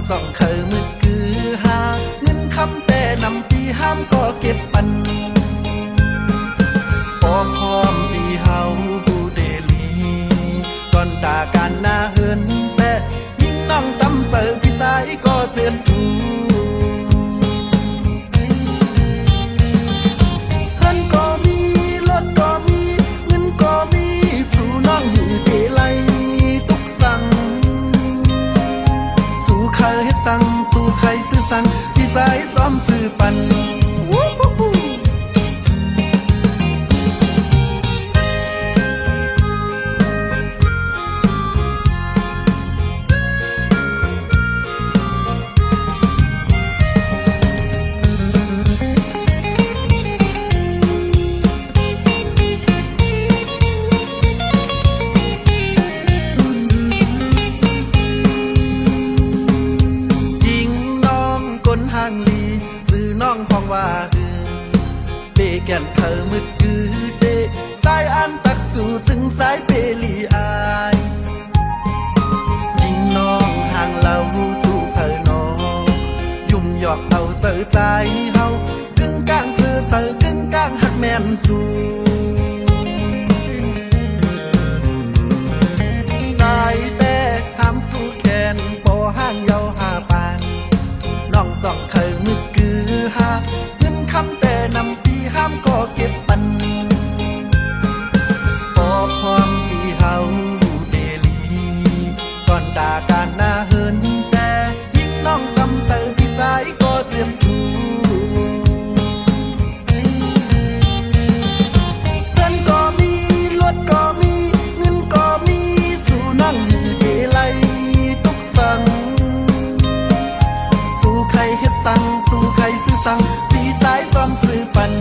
จ่องเคยมืดคือหาเงินคำแต่นำปีห้ามก็เก็บปันพอพร้อมปีเฮาผู้เดลีก่อนตาการหน้าเหินแปะยิ่งน้องตำเสือพี่สายก็เตือนถูเฮินก็มีรถก็มีเงินก็มีสู่น้องหือเดลัยทุกสั่งสู่ใครให้สั่งสู่ใครซื้อสั่งพี่สายซ้อมซื้อปันห่างลีซื้อน้องห้องว่าเปแก่นเธอมืดคือเดสายอันตักสู่ถึงสายเปลีอายยิ่งน้องห่างเราสู่เธอน้องยุ่มหยอกเอาเสือสายเฮากึ่งกลางเสือเสือกึ่งกลางหักแม่นสู่สายแต่ห้ามสู่แขนพอห่างเยาหาปานน้องจ่องเคยมืดคือหาเงินคำแต่นำปีห้ามก็เก็บปันพอพร้อมปีเฮาเดลีก่อนด่าการหน้าเหินแต่ยิ่งน้องกำเสือพี่สายก็เตรียมถูเงินก็มีรถก็มีเงินก็มีสู่นั่งอยู่เดลัยทุกสั่งสู่ใครเฮ็ดสั่งสู่ใครซื้อสั่งพี่สายซ้อมซื้อปัน